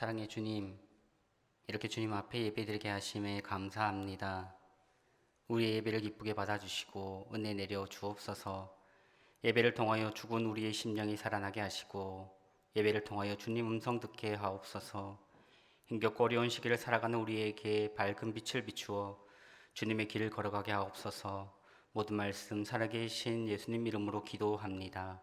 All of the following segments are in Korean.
사랑의 주님, 이렇게 주님 앞에 예배드리게 하심에 감사합니다. 우리의 예배를 기쁘게 받아주시고 은혜 내려 주옵소서. 예배를 통하여 죽은 우리의 심령이 살아나게 하시고 예배를 통하여 주님 음성 듣게 하옵소서. 힘겹고 어려운 시기를 살아가는 우리에게 밝은 빛을 비추어 주님의 길을 걸어가게 하옵소서. 모든 말씀 살아계신 예수님 이름으로 기도합니다.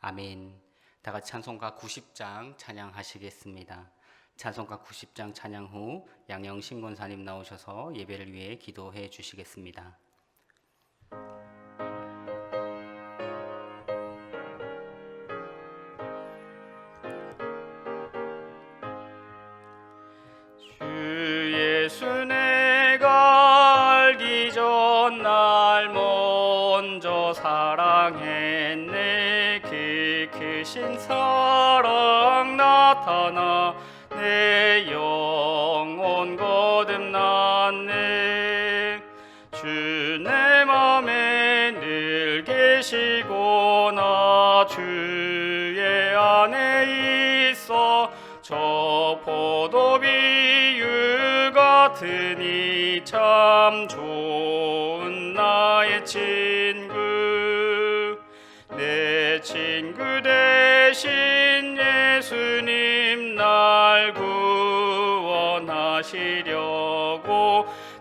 아멘. 다 같이 찬송가 90장 찬양하시겠습니다. 찬송가 90장 찬양 후 양영신 권사님 나오셔서 예배를 위해 기도해 주시겠습니다. 주 예수 내가 알기 전 날 먼저 사랑했네. 그 크신 사랑 나타나 내 영혼 거듭났네. 주 내 맘에 늘 계시고 나 주의 안에 있어 저 포도비유 같으니 참 좋은 나의 친구. 내 친구 대신 예수님 날 구원하시려고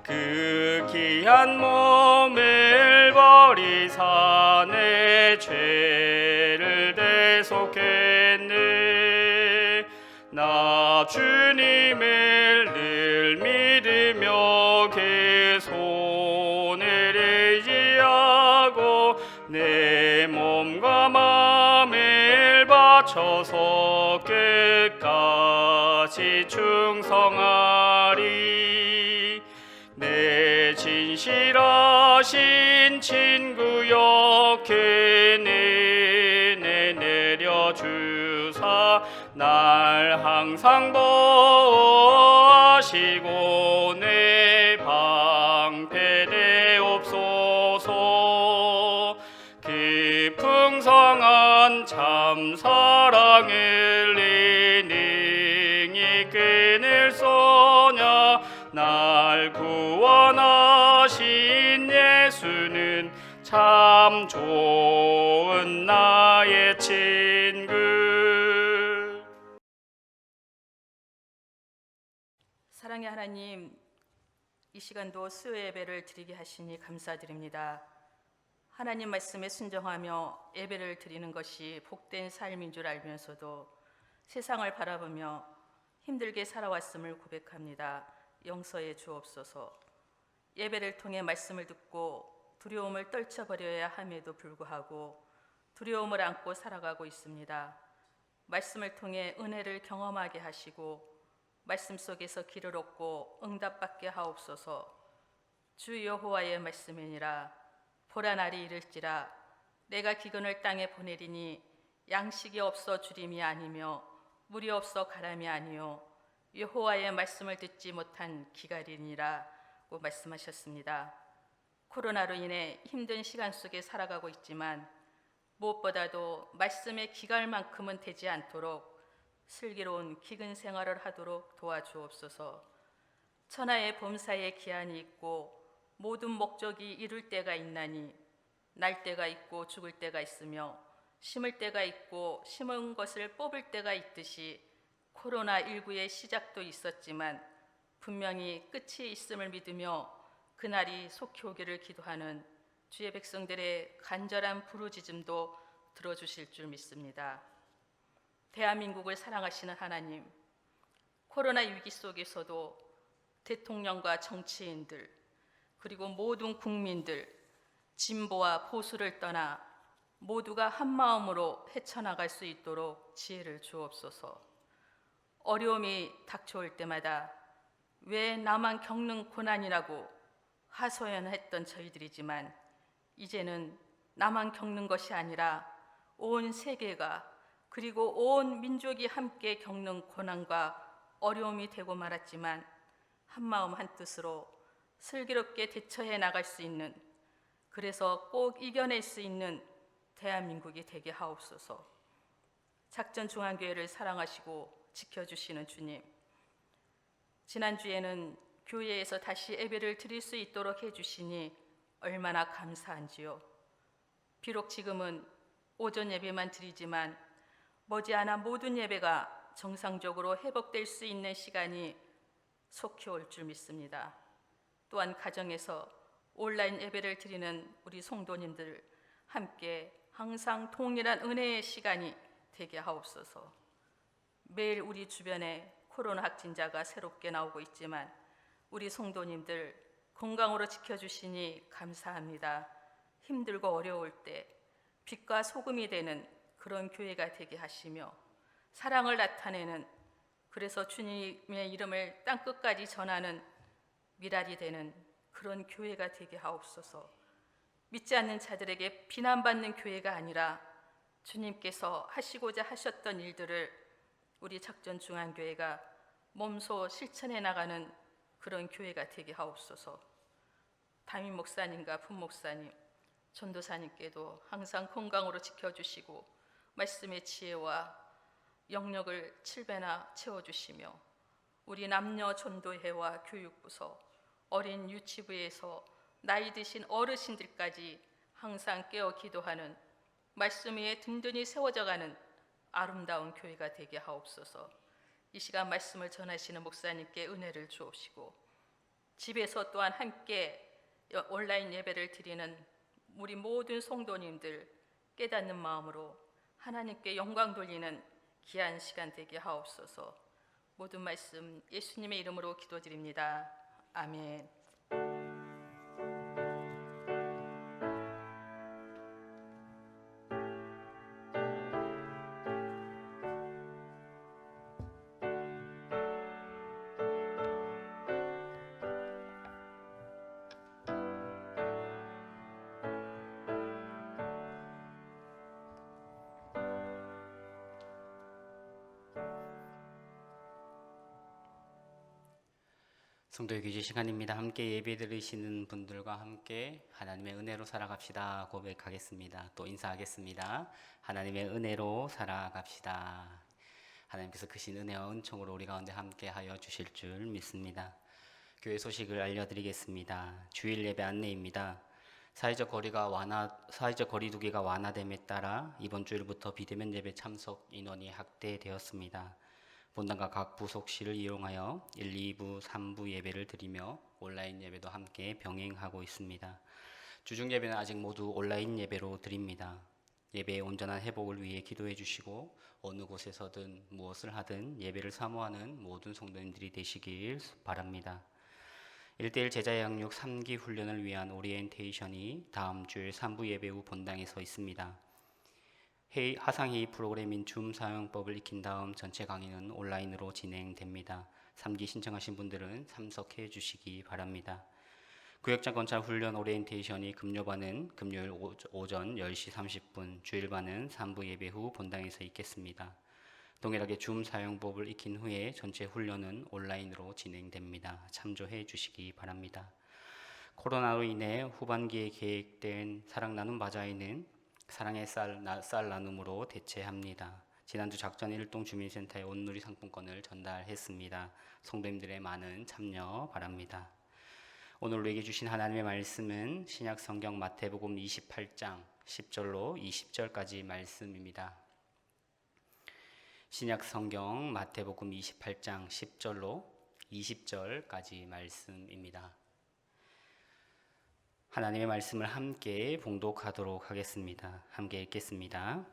그 귀한 몸을 버리사 내 죄를 대속했네. 나 주님을 늘 믿으며 그 손을 의지하고 내 몸과 마음을 바쳐서 끝까지 충성하리. 내 진실하신 친구여 그 은혜 내려주사 날 항상 보호하시고 내 방패되옵소서. 그 풍성한 참 사랑을 능히 끊을 소냐. 날 구원하신 예수는 참 좋은 나의 친구. 사랑의 하나님, 이 시간도 수요 예배를 드리게 하시니 감사드립니다. 하나님 말씀에 순종하며 예배를 드리는 것이 복된 삶인 줄 알면서도 세상을 바라보며 힘들게 살아왔음을 고백합니다. 용서해 주옵소서. 예배를 통해 말씀을 듣고 두려움을 떨쳐버려야 함에도 불구하고 두려움을 안고 살아가고 있습니다. 말씀을 통해 은혜를 경험하게 하시고 말씀 속에서 길을 얻고 응답받게 하옵소서. 주 여호와의 말씀이니라. 보라 날이 이를지라 내가 기근을 땅에 보내리니 양식이 없어 주림이 아니며 물이 없어 가람이 아니요 여호와의 말씀을 듣지 못한 기갈이니라고 말씀하셨습니다. 코로나로 인해 힘든 시간 속에 살아가고 있지만 무엇보다도 말씀의 기갈만큼은 되지 않도록 슬기로운 기근 생활을 하도록 도와주옵소서. 천하의 범사에 기한이 있고 모든 목적이 이룰 때가 있나니 날 때가 있고 죽을 때가 있으며 심을 때가 있고 심은 것을 뽑을 때가 있듯이 코로나19의 시작도 있었지만 분명히 끝이 있음을 믿으며 그날이 속히 오기를 기도하는 주의 백성들의 간절한 부르짖음도 들어주실 줄 믿습니다. 대한민국을 사랑하시는 하나님, 코로나 위기 속에서도 대통령과 정치인들 그리고 모든 국민들 진보와 보수를 떠나 모두가 한마음으로 헤쳐나갈 수 있도록 지혜를 주옵소서. 어려움이 닥쳐올 때마다 왜 나만 겪는 고난이라고 하소연했던 저희들이지만 이제는 나만 겪는 것이 아니라 온 세계가 그리고 온 민족이 함께 겪는 고난과 어려움이 되고 말았지만 한마음 한뜻으로 슬기롭게 대처해 나갈 수 있는, 그래서 꼭 이겨낼 수 있는 대한민국이 되게 하옵소서. 작전중앙교회를 사랑하시고 지켜주시는 주님, 지난주에는 교회에서 다시 예배를 드릴 수 있도록 해주시니 얼마나 감사한지요. 비록 지금은 오전 예배만 드리지만 머지않아 모든 예배가 정상적으로 회복될 수 있는 시간이 속히 올 줄 믿습니다. 또한 가정에서 온라인 예배를 드리는 우리 성도님들 함께 항상 동일한 은혜의 시간이 되게 하옵소서. 매일 우리 주변에 코로나 확진자가 새롭게 나오고 있지만 우리 성도님들 건강으로 지켜주시니 감사합니다. 힘들고 어려울 때 빛과 소금이 되는 그런 교회가 되게 하시며 사랑을 나타내는, 그래서 주님의 이름을 땅끝까지 전하는 미랄이 되는 그런 교회가 되게 하옵소서. 믿지 않는 자들에게 비난받는 교회가 아니라 주님께서 하시고자 하셨던 일들을 우리 작전중앙교회가 몸소 실천해 나가는 그런 교회가 되게 하옵소서. 담임 목사님과 분목사님, 전도사님께도 항상 건강으로 지켜주시고 말씀의 지혜와 영역을 7배나 채워주시며 우리 남녀 전도회와 교육부서, 어린 유치부에서 나이 드신 어르신들까지 항상 깨어 기도하는 말씀 위에 든든히 세워져가는 아름다운 교회가 되게 하옵소서. 이 시간 말씀을 전하시는 목사님께 은혜를 주옵시고 집에서 또한 함께 온라인 예배를 드리는 우리 모든 성도님들 깨닫는 마음으로 하나님께 영광 돌리는 귀한 시간 되게 하옵소서. 모든 말씀 예수님의 이름으로 기도드립니다. 아멘. 성도의 귀재 시간입니다. 함께 예배 드리시는 분들과 함께 하나님의 은혜로 살아갑시다 고백하겠습니다. 또 인사하겠습니다. 하나님의 은혜로 살아갑시다. 하나님께서 크신 은혜와 은총으로 우리 가운데 함께 하여 주실 줄 믿습니다. 교회 소식을 알려드리겠습니다. 주일 예배 안내입니다. 사회적 거리두기가 완화됨에 따라 이번 주일부터 비대면 예배 참석 인원이 확대되었습니다. 본당과 각 부속실을 이용하여 1, 2부, 3부 예배를 드리며 온라인 예배도 함께 병행하고 있습니다. 주중 예배는 아직 모두 온라인 예배로 드립니다. 예배의 온전한 회복을 위해 기도해 주시고 어느 곳에서든 무엇을 하든 예배를 사모하는 모든 성도님들이 되시길 바랍니다. 1대1 제자 양육 3기 훈련을 위한 오리엔테이션이 다음 주일 3부 예배 후 본당에서 있습니다. 화상회의 프로그램인 줌 사용법을 익힌 다음 전체 강의는 온라인으로 진행됩니다. 3기 신청하신 분들은 참석해 주시기 바랍니다. 구역장 건찰 훈련 오리엔테이션이 금요반은 금요일 오전 10시 30분, 주일반은 3부 예배 후 본당에서 있겠습니다. 동일하게 줌 사용법을 익힌 후에 전체 훈련은 온라인으로 진행됩니다. 참조해 주시기 바랍니다. 코로나로 인해 후반기에 계획된 사랑 나눔 바자회는 사랑의 쌀 나눔으로 대체합니다. 지난주 작전 일동 주민센터에 온누리 상품권을 전달했습니다. 성도님들의 많은 참여 바랍니다. 오늘 우리에게 주신 하나님의 말씀은 신약 성경 마태복음 28장 10절로 20절까지 말씀입니다. 신약 성경 마태복음 28장 10절로 20절까지 말씀입니다. 하나님의 말씀을 함께 봉독하도록 하겠습니다. 함께 읽겠습니다.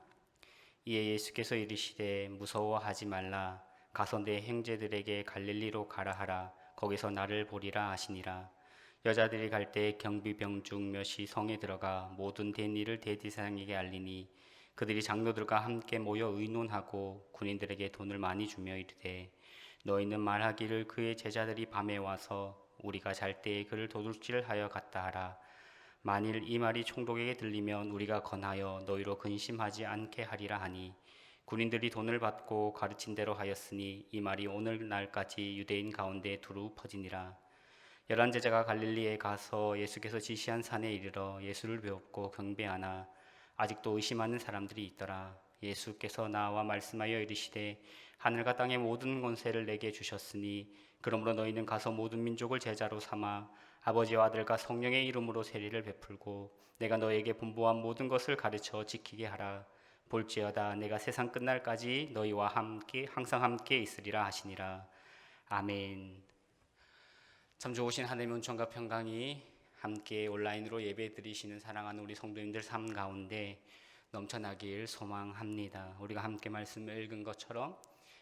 이에 예수께서 이르시되 무서워하지 말라. 가서 내 형제들에게 갈릴리로 가라 하라. 거기서 나를 보리라 하시니라. 여자들이 갈 때 경비병 중 몇이 성에 들어가 모든 된 일을 대제사장에게 알리니 그들이 장로들과 함께 모여 의논하고 군인들에게 돈을 많이 주며 이르되 너희는 말하기를 그의 제자들이 밤에 와서 우리가 잘 때에 그를 도둑질하여 갔다 하라. 만일 이 말이 총독에게 들리면 우리가 권하여 너희로 근심하지 않게 하리라 하니 군인들이 돈을 받고 가르친 대로 하였으니 이 말이 오늘날까지 유대인 가운데 두루 퍼지니라. 11 제자가 갈릴리에 가서 예수께서 지시한 산에 이르러 예수를 배웁고 경배하나 아직도 의심하는 사람들이 있더라. 예수께서 나와 말씀하여 이르시되 하늘과 땅의 모든 권세를 내게 주셨으니 그러므로 너희는 가서 모든 민족을 제자로 삼아 아버지와 아들과 성령의 이름으로 세례를 베풀고 내가 너에게 분부한 모든 것을 가르쳐 지키게 하라. 볼지어다 내가 세상 끝날까지 너희와 함께 항상 함께 있으리라 하시니라. 아멘. 참 좋으신 하나님의 은총과 평강이 함께 온라인으로 예배 드리시는 사랑하는 우리 성도님들 삶 가운데 넘쳐나길 소망합니다. 우리가 함께 말씀을 읽은 것처럼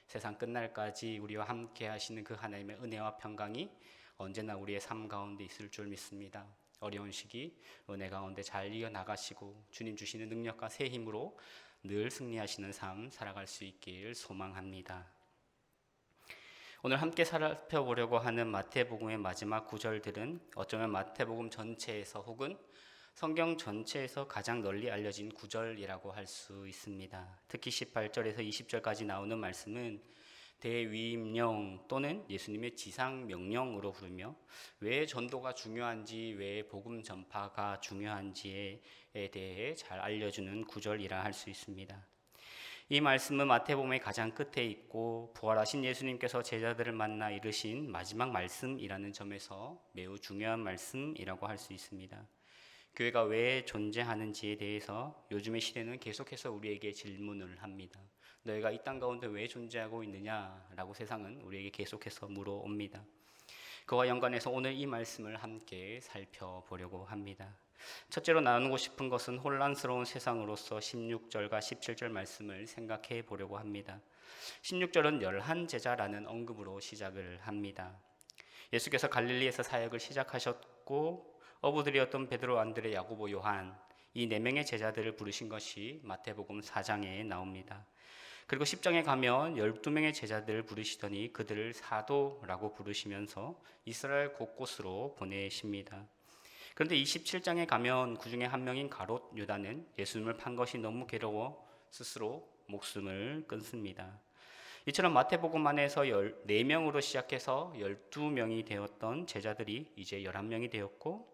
세상 끝날까지 우리와 함께 하시는 그 하나님의 은혜와 평강이 언제나 우리의 삶 가운데 있을 줄 믿습니다. 어려운 시기 은혜 가운데 잘 이겨나가시고 주님 주시는 능력과 새 힘으로 늘 승리하시는 삶 살아갈 수 있길 소망합니다. 오늘 함께 살펴보려고 하는 마태복음의 마지막 구절들은 어쩌면 마태복음 전체에서 혹은 성경 전체에서 가장 널리 알려진 구절이라고 할 수 있습니다. 특히 18절에서 20절까지 나오는 말씀은 대위임령 또는 예수님의 지상명령으로 부르며 왜 전도가 중요한지, 왜 복음 전파가 중요한지에 대해 잘 알려주는 구절이라 할 수 있습니다. 이 말씀은 마태복음의 가장 끝에 있고 부활하신 예수님께서 제자들을 만나 이르신 마지막 말씀이라는 점에서 매우 중요한 말씀이라고 할 수 있습니다. 교회가 왜 존재하는지에 대해서 요즘의 시대는 계속해서 우리에게 질문을 합니다. 너희가 이 땅 가운데 왜 존재하고 있느냐라고 세상은 우리에게 계속해서 물어옵니다. 그와 연관해서 오늘 이 말씀을 함께 살펴보려고 합니다. 첫째로 나누고 싶은 것은 혼란스러운 세상으로서 16절과 17절 말씀을 생각해 보려고 합니다. 16절은 열한 제자라는 언급으로 시작을 합니다. 예수께서 갈릴리에서 사역을 시작하셨고 어부들이었던 베드로, 안드레, 야고보, 요한 이 네 명의 제자들을 부르신 것이 마태복음 4장에 나옵니다. 그리고 10장에 가면 12명의 제자들을 부르시더니 그들을 사도라고 부르시면서 이스라엘 곳곳으로 보내십니다. 그런데 27장에 가면 그 중에 한 명인 가롯 유다는 예수님을 판 것이 너무 괴로워 스스로 목숨을 끊습니다. 이처럼 마태복음 안에서 14명으로 시작해서 12명이 되었던 제자들이 이제 11명이 되었고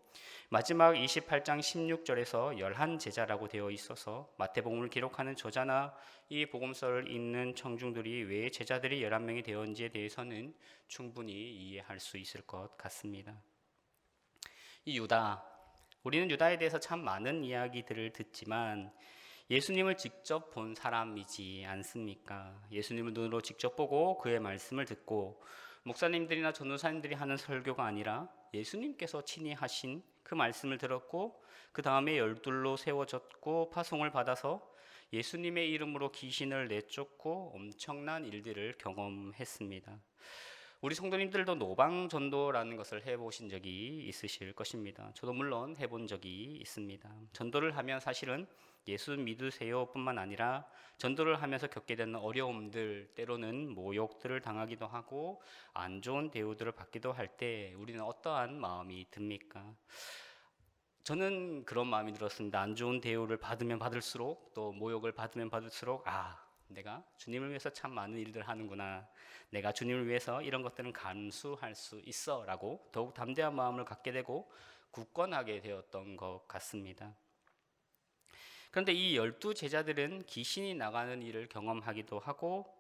마지막 28장 16절에서 11제자라고 되어 있어서 마태복음을 기록하는 저자나 이 복음서를 읽는 청중들이 왜 제자들이 11명이 되었는지에 대해서는 충분히 이해할 수 있을 것 같습니다. 이 유다, 우리는 유다에 대해서 참 많은 이야기들을 듣지만 예수님을 직접 본 사람이지 않습니까? 예수님을 눈으로 직접 보고 그의 말씀을 듣고 목사님들이나 전도사님들이 하는 설교가 아니라 예수님께서 친히 하신 그 말씀을 들었고 그 다음에 열둘로 세워졌고 파송을 받아서 예수님의 이름으로 귀신을 내쫓고 엄청난 일들을 경험했습니다. 우리 성도님들도 노방전도라는 것을 해보신 적이 있으실 것입니다. 저도 물론 해본 적이 있습니다. 전도를 하면 사실은 예수 믿으세요 뿐만 아니라 전도를 하면서 겪게 되는 어려움들, 때로는 모욕들을 당하기도 하고 안 좋은 대우들을 받기도 할 때 우리는 어떠한 마음이 듭니까? 저는 그런 마음이 들었습니다. 안 좋은 대우를 받으면 받을수록 또 모욕을 받으면 받을수록 내가 주님을 위해서 참 많은 일들을 하는구나. 내가 주님을 위해서 이런 것들은 감수할 수 있어 라고 더욱 담대한 마음을 갖게 되고 굳건하게 되었던 것 같습니다. 그런데 이 12제자들은 귀신이 나가는 일을 경험하기도 하고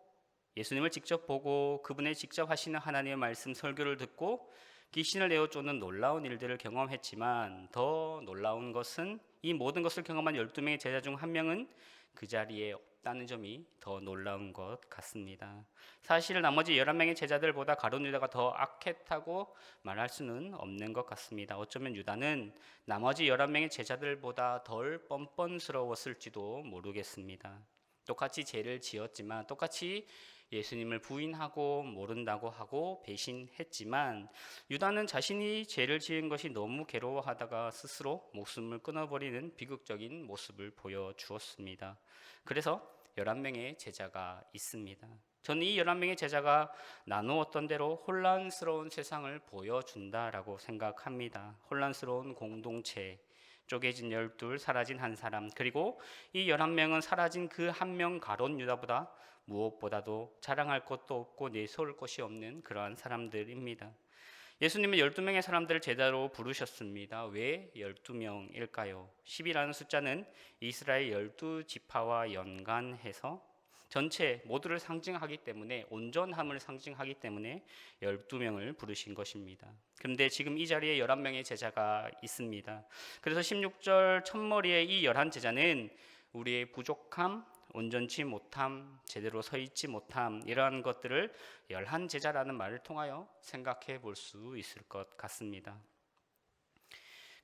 예수님을 직접 보고 그분의 직접 하시는 하나님의 말씀 설교를 듣고 귀신을 내어 쫓는 놀라운 일들을 경험했지만 더 놀라운 것은 이 모든 것을 경험한 12명의 제자 중 한 명은 그 자리에 없다는 점이 더 놀라운 것 같습니다. 사실 나머지 11명의 제자들보다 가룟 유다가 더 악했다고 말할 수는 없는 것 같습니다. 어쩌면 유다는 나머지 11명의 제자들보다 덜 뻔뻔스러웠을지도 모르겠습니다. 똑같이 죄를 지었지만 똑같이 예수님을 부인하고 모른다고 하고 배신했지만 유다는 자신이 죄를 지은 것이 너무 괴로워하다가 스스로 목숨을 끊어버리는 비극적인 모습을 보여주었습니다. 그래서 11명의 제자가 있습니다. 저는 이 11명의 제자가 나누었던 대로 혼란스러운 세상을 보여준다라고 생각합니다. 혼란스러운 공동체, 쪼개진 12, 사라진 한 사람, 그리고 이 11명은 사라진 그 한 명 가롯 유다보다 무엇보다도 자랑할 것도 없고 내세울 것이 없는 그러한 사람들입니다. 예수님은 12명의 사람들을 제자로 부르셨습니다. 왜 12명일까요? 10이라는 숫자는 이스라엘 12지파와 연관해서 전체 모두를 상징하기 때문에, 온전함을 상징하기 때문에 12명을 부르신 것입니다. 그런데 지금 이 자리에 11명의 제자가 있습니다. 그래서 16절 첫머리에 이 11제자는 우리의 부족함, 온전치 못함, 제대로 서 있지 못함, 이러한 것들을 11제자라는 말을 통하여 생각해 볼 수 있을 것 같습니다.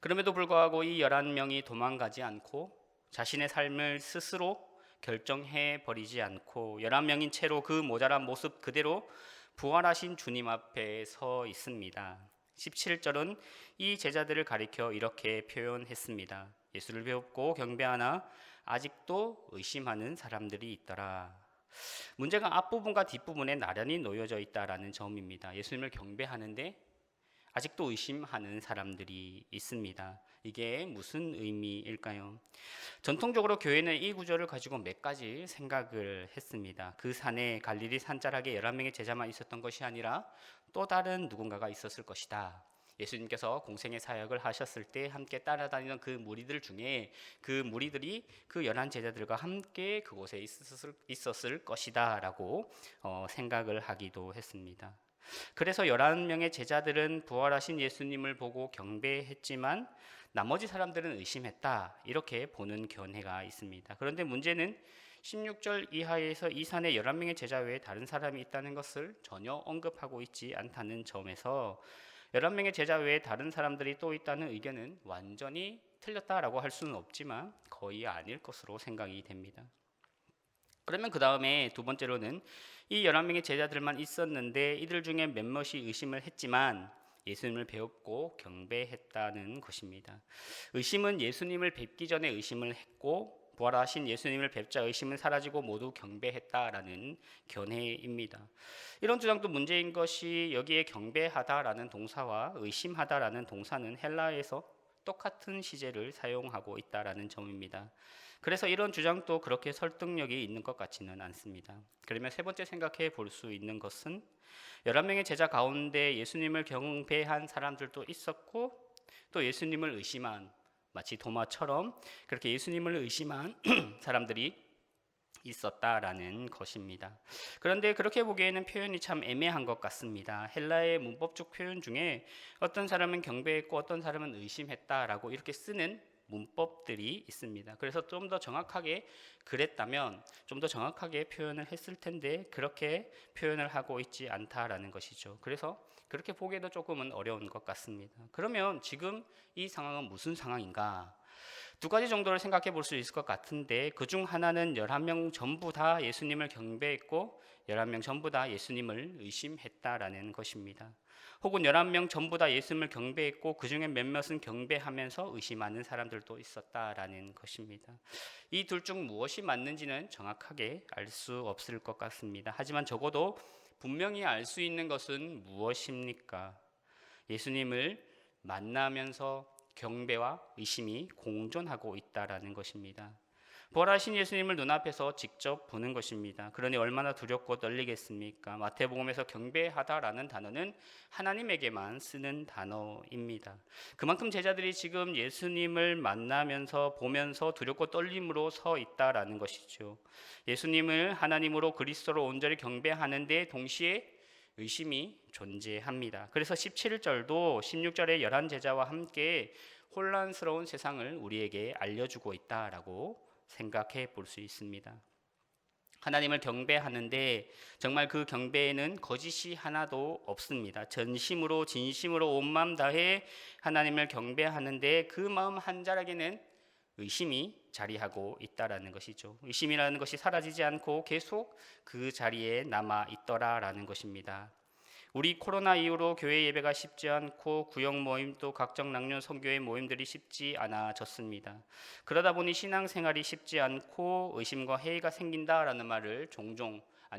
그럼에도 불구하고 이 11명이 도망가지 않고 자신의 삶을 스스로 결정해 버리지 않고 11명인 채로 그 모자란 모습 그대로 부활하신 주님 앞에 서 있습니다. 17절은 이 제자들을 가리켜 이렇게 표현했습니다. 예수를 배웠고 경배하나 아직도 의심하는 사람들이 있더라. 문제가 앞부분과 뒷부분에 나란히 놓여져 있다라는 점입니다. 예수님을 경배하는데 아직도 의심하는 사람들이 있습니다. 이게 무슨 의미일까요? 전통적으로 교회는 이 구절을 가지고 몇 가지 생각을 했습니다. 그 산에 갈릴리 산자락에 11명의 제자만 있었던 것이 아니라 또 다른 누군가가 있었을 것이다. 예수님께서 공생의 사역을 하셨을 때 함께 따라다니는 그 무리들 중에 그 무리들이 그 11제자들과 함께 그곳에 있었을 것이다 라고 생각을 하기도 했습니다. 그래서 11명의 제자들은 부활하신 예수님을 보고 경배했지만 나머지 사람들은 의심했다, 이렇게 보는 견해가 있습니다. 그런데 문제는 16절 이하에서 이 산에 11명의 제자 외에 다른 사람이 있다는 것을 전혀 언급하고 있지 않다는 점에서 11명의 제자 외에 다른 사람들이 또 있다는 의견은 완전히 틀렸다라고 할 수는 없지만 거의 아닐 것으로 생각이 됩니다. 그러면 그 다음에 두 번째로는 이 11명의 제자들만 있었는데 이들 중에 몇몇이 의심을 했지만 예수님을 배웠고 경배했다는 것입니다. 의심은 예수님을 뵙기 전에 의심을 했고 부활하신 예수님을 뵙자 의심은 사라지고 모두 경배했다라는 견해입니다. 이런 주장도 문제인 것이 여기에 경배하다라는 동사와 의심하다라는 동사는 헬라어에서 똑같은 시제를 사용하고 있다라는 점입니다. 그래서 이런 주장도 그렇게 설득력이 있는 것 같지는 않습니다. 그러면 세 번째 생각해 볼 수 있는 것은 11명의 제자 가운데 예수님을 경배한 사람들도 있었고 또 예수님을 의심한, 마치 도마처럼 그렇게 예수님을 의심한 사람들이 있었다라는 것입니다. 그런데 그렇게 보기에는 표현이 참 애매한 것 같습니다. 헬라의 문법적 표현 중에 어떤 사람은 경배했고 어떤 사람은 의심했다라고 이렇게 쓰는 문법들이 있습니다. 그래서 좀 더 정확하게 그랬다면 좀 더 정확하게 표현을 했을 텐데 그렇게 표현을 하고 있지 않다라는 것이죠. 그래서 그렇게 보기에도 조금은 어려운 것 같습니다. 그러면 지금 이 상황은 무슨 상황인가? 두 가지 정도를 생각해 볼 수 있을 것 같은데 그중 하나는 11명 전부 다 예수님을 경배했고 11명 전부 다 예수님을 의심했다라는 것입니다. 혹은 11명 전부 다 예수님을 경배했고 그 중에 몇몇은 경배하면서 의심하는 사람들도 있었다라는 것입니다. 이 둘 중 무엇이 맞는지는 정확하게 알 수 없을 것 같습니다. 하지만 적어도 분명히 알 수 있는 것은 무엇입니까? 예수님을 만나면서 경배와 의심이 공존하고 있다라는 것입니다. 부활하신 예수님을 눈앞에서 직접 보는 것입니다. 그러니 얼마나 두렵고 떨리겠습니까? 마태복음에서 경배하다라는 단어는 하나님에게만 쓰는 단어입니다. 그만큼 제자들이 지금 예수님을 만나면서 보면서 두렵고 떨림으로 서 있다라는 것이죠. 예수님을 하나님으로 그리스도로 온전히 경배하는데 동시에 의심이 존재합니다. 그래서 17절도 16절의 11제자와 함께 혼란스러운 세상을 우리에게 알려주고 있다라고 생각해 볼 수 있습니다. 하나님을 경배하는데 정말 그 경배에는 거짓이 하나도 없습니다. 전심으로 진심으로 온 마음 다해 하나님을 경배하는데 그 마음 한 자락에는 의심이 자리하고 있다라는 것이죠. 의심이라는 것이 사라지지 않고 계속 그 자리에 남아 있더라라는 것입니다. 우리 코로나 이후로 교회 예배가 쉽지 않고 구역 모임 또 각종 낭년 선교회 모임들이 쉽지 않아졌습니다. 그러다 보니 신앙생활이 쉽지 않고 의심과 회의가 생긴다라는 말을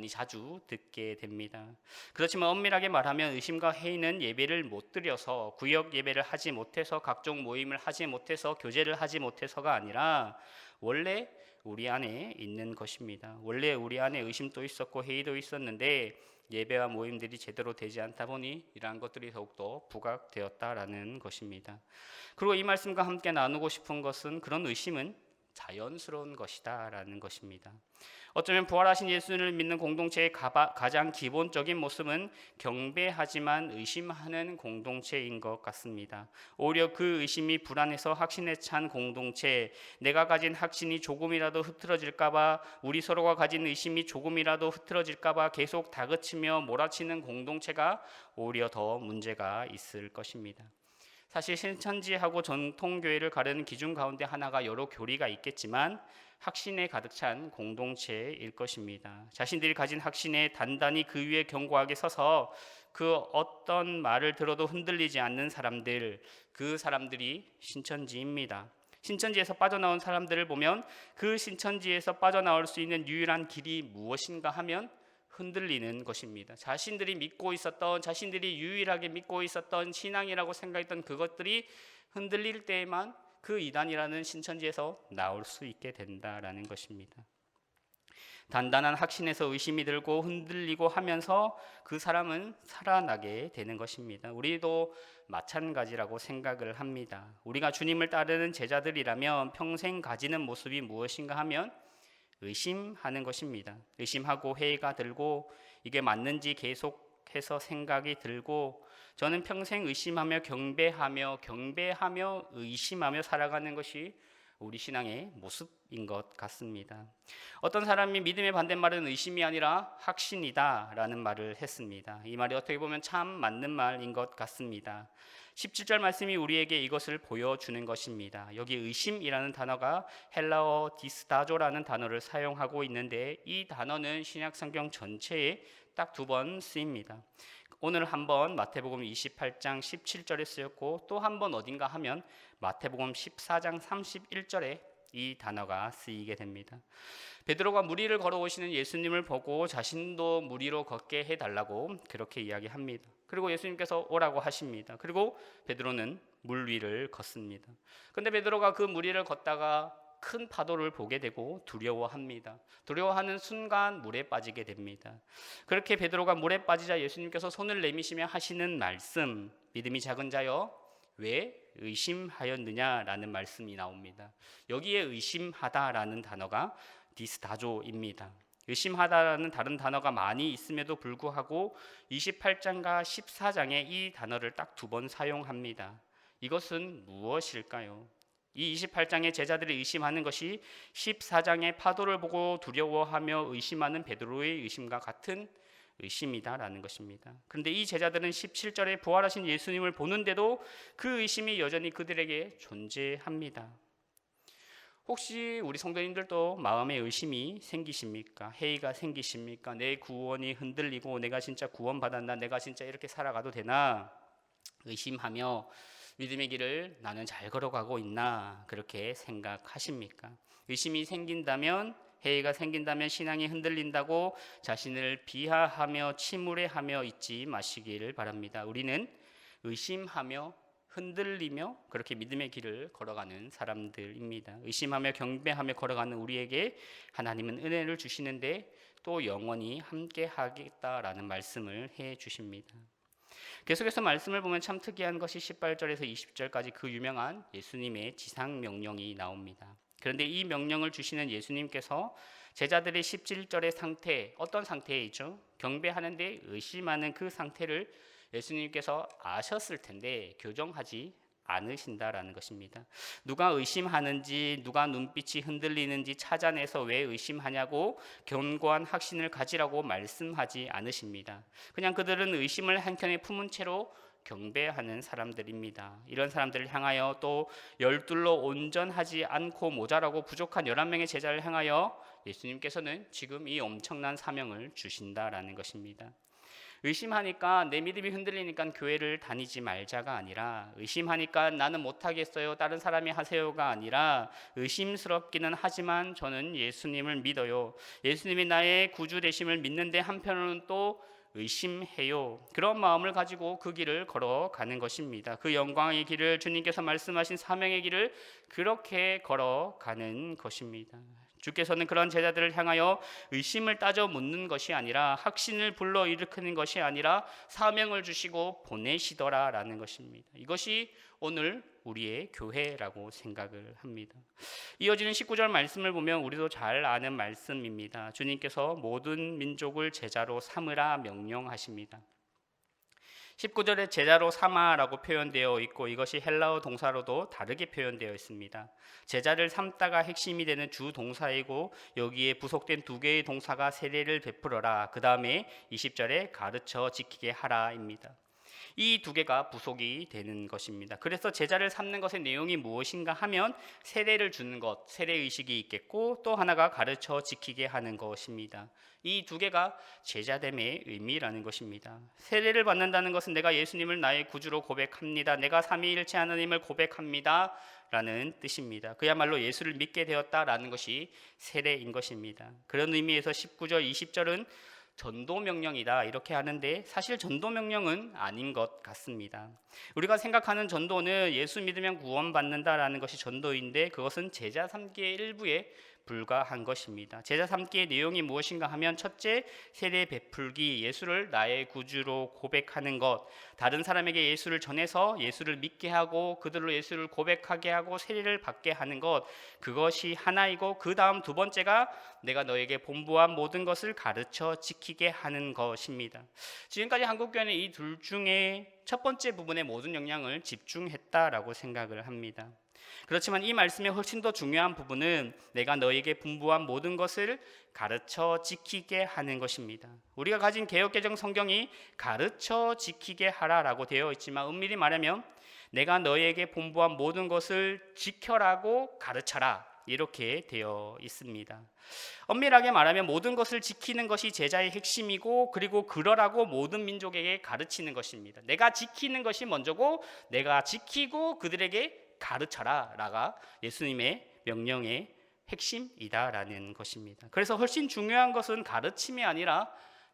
자주 듣게 됩니다. 그렇지만 엄밀하게 말하면 의심과 회의는 예배를 못 드려서 구역 예배를 하지 못해서 각종 모임을 하지 못해서 교제를 하지 못해서가 아니라 원래 우리 안에 있는 것입니다. 원래 우리 안에 의심도 있었고 회의도 있었는데 예배와 모임들이 제대로 되지 않다 보니 이러한 것들이 더욱더 부각되었다라는 것입니다. 그리고 이 말씀과 함께 나누고 싶은 것은 그런 의심은 자연스러운 것이다라는 것입니다. 어쩌면 부활하신 예수를 믿는 공동체의 가장 기본적인 모습은 경배하지만 의심하는 공동체인 것 같습니다. 오히려 그 의심이 불안해서 확신에 찬 공동체, 내가 가진 확신이 조금이라도 흐트러질까봐, 우리 서로가 가진 의심이 조금이라도 흐트러질까봐 계속 다그치며 몰아치는 공동체가 오히려 더 문제가 있을 것입니다. 사실 신천지하고 전통교회를 가르는 기준 가운데 하나가 여러 교리가 있겠지만 확신에 가득 찬 공동체일 것입니다. 자신들이 가진 확신에 단단히 그 위에 견고하게 서서 그 어떤 말을 들어도 흔들리지 않는 사람들, 그 사람들이 신천지입니다. 신천지에서 빠져나온 사람들을 보면 그 신천지에서 빠져나올 수 있는 유일한 길이 무엇인가 하면 흔들리는 것입니다. 자신들이 믿고 있었던, 자신들이 유일하게 믿고 있었던 신앙이라고 생각했던 그것들이 흔들릴 때에만 그 이단이라는 신천지에서 나올 수 있게 된다라는 것입니다. 단단한 확신에서 의심이 들고 흔들리고 하면서 그 사람은 살아나게 되는 것입니다. 우리도 마찬가지라고 생각을 합니다. 우리가 주님을 따르는 제자들이라면 평생 가지는 모습이 무엇인가 하면 의심하는 것입니다. 의심하고 회의가 들고 이게 맞는지 계속해서 생각이 들고 저는 평생 의심하며 경배하며 의심하며 살아가는 것이 우리 신앙의 모습인 것 같습니다. 어떤 사람이 믿음의 반대말은 의심이 아니라 확신이다 라는 말을 했습니다. 이 말이 어떻게 보면 참 맞는 말인 것 같습니다. 17절 말씀이 우리에게 이것을 보여주는 것입니다. 여기 의심이라는 단어가 헬라어 디스다조라는 단어를 사용하고 있는데 이 단어는 신약성경 전체에 딱 2번 쓰입니다. 오늘 한번 마태복음 28장 17절에 쓰였고 또 한 번 어딘가 하면 마태복음 14장 31절에 이 단어가 쓰이게 됩니다. 베드로가 무리를 걸어오시는 예수님을 보고 자신도 무리로 걷게 해달라고 그렇게 이야기합니다. 그리고 예수님께서 오라고 하십니다. 그리고 베드로는 물 위를 걷습니다. 그런데 베드로가 그 무리를 걷다가 큰 파도를 보게 되고 두려워합니다. 두려워하는 순간 물에 빠지게 됩니다. 그렇게 베드로가 물에 빠지자 예수님께서 손을 내미시며 하시는 말씀, 믿음이 작은 자여 왜 의심하였느냐라는 말씀이 나옵니다. 여기에 의심하다라는 단어가 디스다조입니다. 의심하다라는 다른 단어가 많이 있음에도 불구하고 28장과 14장에 이 단어를 딱 2번 사용합니다. 이것은 무엇일까요? 이 28장의 제자들이 의심하는 것이 14장의 파도를 보고 두려워하며 의심하는 베드로의 의심과 같은 의심이다라는 것입니다. 그런데 이 제자들은 17절에 부활하신 예수님을 보는데도 그 의심이 여전히 그들에게 존재합니다. 혹시 우리 성도님들도 마음에 의심이 생기십니까? 회의가 생기십니까? 내 구원이 흔들리고 내가 진짜 구원받았나? 내가 진짜 이렇게 살아가도 되나? 의심하며 믿음의 길을 나는 잘 걸어가고 있나? 그렇게 생각하십니까? 의심이 생긴다면, 회의가 생긴다면 신앙이 흔들린다고 자신을 비하하며 침울해하며 있지 마시기를 바랍니다. 우리는 의심하며 흔들리며 그렇게 믿음의 길을 걸어가는 사람들입니다. 의심하며 경배하며 걸어가는 우리에게 하나님은 은혜를 주시는데 또 영원히 함께 하겠다라는 말씀을 해 주십니다. 계속해서 말씀을 보면 참 특이한 것이 18절에서 20절까지 그 유명한 예수님의 지상 명령이 나옵니다. 그런데 이 명령을 주시는 예수님께서 제자들의 17절의 상태, 어떤 상태이죠? 경배하는데 의심하는 그 상태를 예수님께서 아셨을 텐데 교정하지 않으신다라는 것입니다. 누가 의심하는지, 누가 눈빛이 흔들리는지 찾아내서 왜 의심하냐고 견고한 확신을 가지라고 말씀하지 않으십니다. 그냥 그들은 의심을 한켠에 품은 채로 경배하는 사람들입니다. 이런 사람들을 향하여 또 열둘로 온전하지 않고 모자라고 부족한 11명의 제자를 향하여 예수님께서는 지금 이 엄청난 사명을 주신다라는 것입니다. 의심하니까 내 믿음이 흔들리니까 교회를 다니지 말자가 아니라, 의심하니까 나는 못하겠어요 다른 사람이 하세요가 아니라, 의심스럽기는 하지만 저는 예수님을 믿어요, 예수님이 나의 구주 되심을 믿는데 한편으로는 또 의심해요. 그런 마음을 가지고 그 길을 걸어가는 것입니다. 그 영광의 길을, 주님께서 말씀하신 사명의 길을 그렇게 걸어가는 것입니다. 주께서는 그런 제자들을 향하여 의심을 따져 묻는 것이 아니라 확신을 불러일으키는 것이 아니라 사명을 주시고 보내시더라라는 것입니다. 이것이 오늘 우리의 교회라고 생각을 합니다. 이어지는 19절 말씀을 보면 우리도 잘 아는 말씀입니다. 주님께서 모든 민족을 제자로 삼으라 명령하십니다. 19절에 제자로 삼아라고 표현되어 있고 이것이 헬라어 동사로도 다르게 표현되어 있습니다. 제자를 삼다가 핵심이 되는 주 동사이고 여기에 부속된 두 개의 동사가 세례를 베풀어라, 그 다음에 20절에 가르쳐 지키게 하라입니다. 이 두 개가 부속이 되는 것입니다. 그래서 제자를 삼는 것의 내용이 무엇인가 하면 세례를 주는 것, 세례의식이 있겠고 또 하나가 가르쳐 지키게 하는 것입니다. 이 두 개가 제자됨의 의미라는 것입니다. 세례를 받는다는 것은 내가 예수님을 나의 구주로 고백합니다, 내가 삼위일체 하나님을 고백합니다 라는 뜻입니다. 그야말로 예수를 믿게 되었다라는 것이 세례인 것입니다. 그런 의미에서 19절, 20절은 전도 명령이다 이렇게 하는데 사실 전도 명령은 아닌 것 같습니다. 우리가 생각하는 전도는 예수 믿으면 구원받는다라는 것이 전도인데 그것은 제자 삼기의 일부에 불과한 것입니다. 제자 삼기의 내용이 무엇인가 하면 첫째, 세례 베풀기, 예수를 나의 구주로 고백하는 것, 다른 사람에게 예수를 전해서 예수를 믿게 하고 그들로 예수를 고백하게 하고 세례를 받게 하는 것, 그것이 하나이고 그 다음 두 번째가 내가 너에게 본부한 모든 것을 가르쳐 지키게 하는 것입니다. 지금까지 한국교회는 이 둘 중에 첫 번째 부분에 모든 영향을 집중했다라고 생각을 합니다. 그렇지만 이 말씀의 훨씬 더 중요한 부분은 내가 너에게 분부한 모든 것을 가르쳐 지키게 하는 것입니다. 우리가 가진 개역개정 성경이 가르쳐 지키게 하라라고 되어 있지만 엄밀히 말하면 내가 너에게 분부한 모든 것을 지켜라고 가르쳐라 이렇게 되어 있습니다. 엄밀하게 말하면 모든 것을 지키는 것이 제자의 핵심이고 그리고 그러라고 모든 민족에게 가르치는 것입니다. 내가 지키는 것이 먼저고 내가 지키고 그들에게 가르쳐라 라가 예수님의 명령의 핵심이다라는 것입니다. 그래서 훨씬 중요한 것은 가르침이 아니라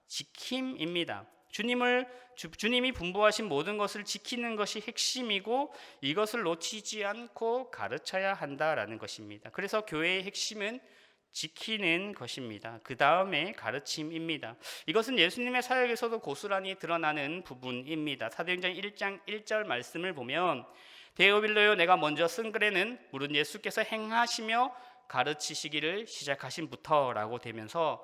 지킴입니다. 주님이 분부하신 모든 것을 지키는 것이 핵심이고 이것을 놓치지 않고 가르쳐야 한다라는 것입니다. 그래서 교회의 핵심은 지키는 것입니다. 그 다음에 가르침입니다. 이것은 예수님의 사역에서도 고스란히 드러나는 부분입니다. 사도행전 1장 1절 말씀을 보면 데오빌로요 내가 먼저 쓴 글에는 물은 예수께서 행하시며 가르치시기를 시작하신부터라고 되면서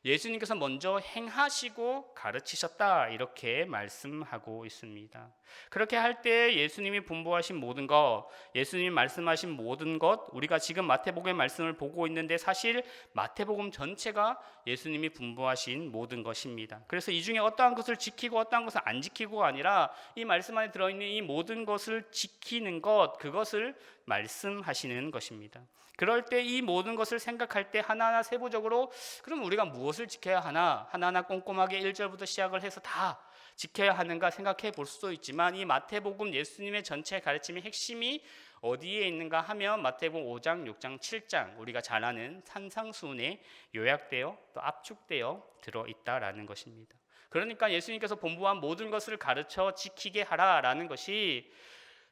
예수님께서 먼저 행하시고 가르치셨다 이렇게 말씀하고 있습니다. 그렇게 할 때 예수님이 분부하신 모든 것, 예수님이 말씀하신 모든 것, 우리가 지금 마태복음의 말씀을 보고 있는데 사실 마태복음 전체가 예수님이 분부하신 모든 것입니다. 그래서 이 중에 어떠한 것을 지키고 어떠한 것을 안 지키고가 아니라 이 말씀 안에 들어있는 이 모든 것을 지키는 것, 그것을 말씀하시는 것입니다. 그럴 때 이 모든 것을 생각할 때 하나하나 세부적으로 그럼 우리가 무엇을 지켜야 하나 하나하나 꼼꼼하게 1절부터 시작을 해서 다 지켜야 하는가 생각해 볼 수도 있지만 이 마태복음 예수님의 전체 가르침의 핵심이 어디에 있는가 하면 마태복음 5장, 6장, 7장 우리가 잘 아는 산상수훈에 요약되어 또 압축되어 들어있다라는 것입니다. 그러니까 예수님께서 본부한 모든 것을 가르쳐 지키게 하라라는 것이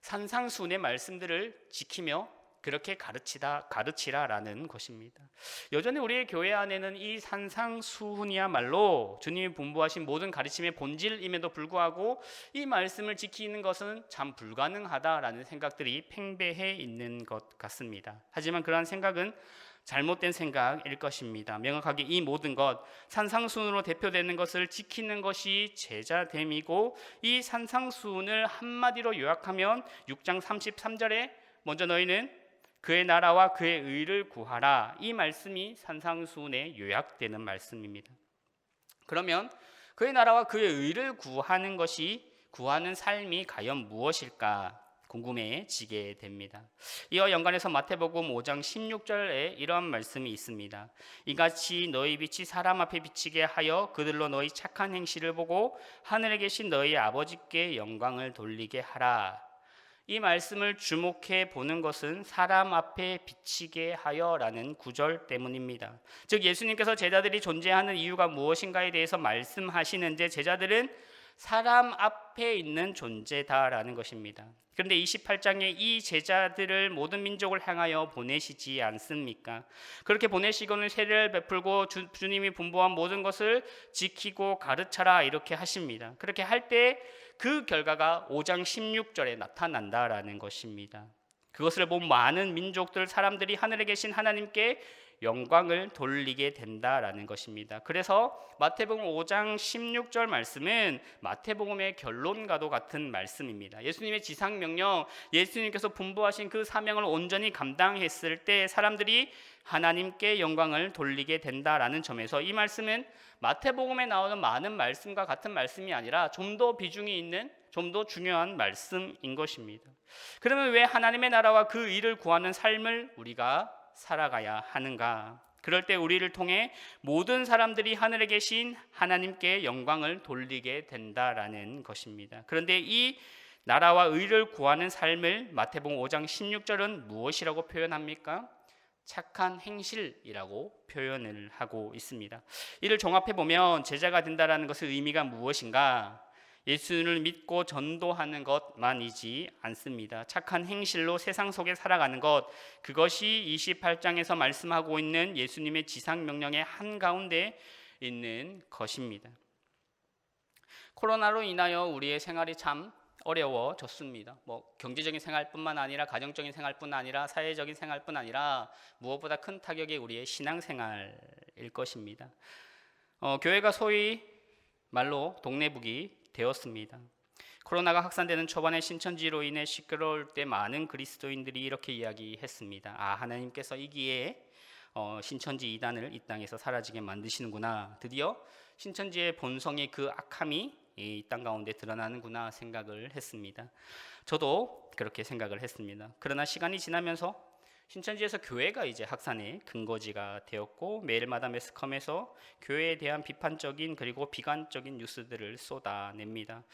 산상수훈의 말씀들을 지키며 그렇게 가르치라라는 것입니다. 여전히 우리의 교회 안에는 이 산상수훈이야말로 주님이 분부하신 모든 가르침의 본질임에도 불구하고 이 말씀을 지키는 것은 참 불가능하다라는 생각들이 팽배해 있는 것 같습니다. 하지만 그러한 생각은 잘못된 생각일 것입니다. 명확하게 이 모든 것, 산상수훈으로 대표되는 것을 지키는 것이 제자됨이고 이 산상수훈을 한마디로 요약하면 6장 33절에 먼저 너희는 그의 나라와 그의 의를 구하라, 이 말씀이 산상수훈에 요약되는 말씀입니다. 그러면 그의 나라와 그의 의를 구하는 삶이 과연 무엇일까 궁금해지게 됩니다. 이와 연관해서 마태복음 5장 16절에 이러한 말씀이 있습니다. 이같이 너희 빛이 사람 앞에 비치게 하여 그들로 너희 착한 행실을 보고 하늘에 계신 너희 아버지께 영광을 돌리게 하라. 이 말씀을 주목해 보는 것은 사람 앞에 비치게 하여라는 구절 때문입니다. 즉 예수님께서 제자들이 존재하는 이유가 무엇인가에 대해서 말씀하시는데 제자들은 사람 앞에 있는 존재다라는 것입니다. 그런데 28장에 이 제자들을 모든 민족을 향하여 보내시지 않습니까? 그렇게 보내시고는 세례를 베풀고 주님이 분부한 모든 것을 지키고 가르쳐라 이렇게 하십니다. 그렇게 할 때 그 결과가 5장 16절에 나타난다라는 것입니다. 그것을 본 많은 민족들 사람들이 하늘에 계신 하나님께 영광을 돌리게 된다라는 것입니다. 그래서 마태복음 5장 16절 말씀은 마태복음의 결론과도 같은 말씀입니다. 예수님의 지상명령, 예수님께서 분부하신 그 사명을 온전히 감당했을 때 사람들이 하나님께 영광을 돌리게 된다라는 점에서 이 말씀은 마태복음에 나오는 많은 말씀과 같은 말씀이 아니라 좀 더 비중이 있는, 좀 더 중요한 말씀인 것입니다. 그러면 왜 하나님의 나라와 그 일을 구하는 삶을 우리가 살아가야 하는가? 그럴 때 우리를 통해 모든 사람들이 하늘에 계신 하나님께 영광을 돌리게 된다라는 것입니다. 그런데 이 나라와 의를 구하는 삶을 마태복음 5장 16절은 무엇이라고 표현합니까? 착한 행실이라고 표현을 하고 있습니다. 이를 종합해 보면 제자가 된다라는 것의 의미가 무엇인가? 예수를 믿고 전도하는 것만이지 않습니다. 착한 행실로 세상 속에 살아가는 것, 그것이 28장에서 말씀하고 있는 예수님의 지상명령의 한가운데 있는 것입니다. 코로나로 인하여 우리의 생활이 참 어려워졌습니다. 경제적인 생활뿐만 아니라 가정적인 생활뿐 아니라 사회적인 생활뿐 아니라 무엇보다 큰 타격이 우리의 신앙생활일 것입니다. 교회가 소위 말로 동네북이 되었습니다. 코로나가 확산되는 초반에 신천지로 인해 시끄러울 때 많은 그리스도인들이 이렇게 이야기했습니다. 하나님께서 이 기회에 신천지 이단을 이 땅에서 사라지게 만드시는구나. 드디어 신천지의 본성의 그 악함이 이 땅 가운데 드러나는구나 생각을 했습니다. 저도 그렇게 생각을 했습니다. 그러나 시간이 지나면서 신천지에서 교회가 이제 확산의 근거지가 되었고 매일마다 매스컴에서 교회에 대한 비판적인 그리고 비관적인 뉴스들을 쏟아냅니다.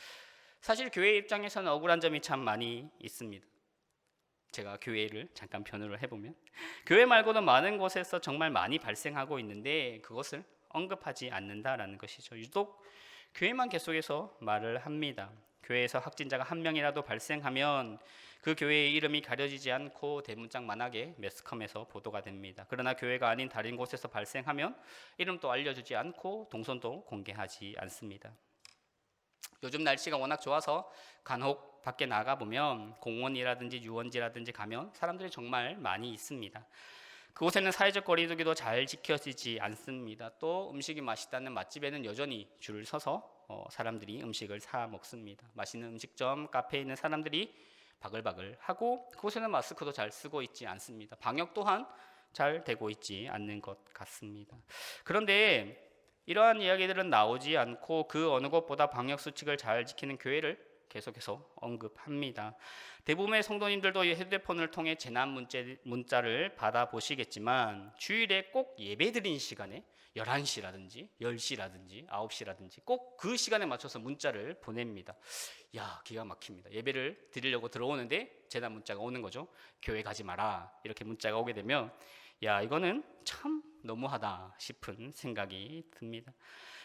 사실 교회 입장에서는 억울한 점이 참 많이 있습니다. 제가 교회를 잠깐 변호를 해보면 교회 말고도 많은 곳에서 정말 많이 발생하고 있는데 그것을 언급하지 않는다라는 것이죠. 유독 교회만 계속해서 말을 합니다. 교회에서 확진자가 한 명이라도 발생하면 그 교회의 이름이 가려지지 않고 대문짝만하게 매스컴에서 보도가 됩니다. 그러나 교회가 아닌 다른 곳에서 발생하면 이름도 알려주지 않고 동선도 공개하지 않습니다. 요즘 날씨가 워낙 좋아서 간혹 밖에 나가보면 공원이라든지 유원지라든지 가면 사람들이 정말 많이 있습니다. 그곳에는 사회적 거리두기도 잘 지켜지지 않습니다. 또 음식이 맛있다는 맛집에는 여전히 줄을 서서 사람들이 음식을 사 먹습니다. 맛있는 음식점, 카페에 있는 사람들이 바글바글 하고 그곳에는 마스크도 잘 쓰고 있지 않습니다. 방역 또한 잘 되고 있지 않는 것 같습니다. 그런데 이러한 이야기들은 나오지 않고 그 어느 것보다 방역 수칙을 잘 지키는 교회를 계속해서 언급합니다. 대부분의 성도님들도 이 휴대폰을 통해 재난 문자를 받아보시겠지만 주일에 꼭 예배드린 시간에 11시라든지 10시라든지 9시라든지 꼭 그 시간에 맞춰서 문자를 보냅니다. 기가 막힙니다. 예배를 드리려고 들어오는데 재난 문자가 오는 거죠. 교회 가지 마라 이렇게 문자가 오게 되면 이거는 참 너무하다 싶은 생각이 듭니다.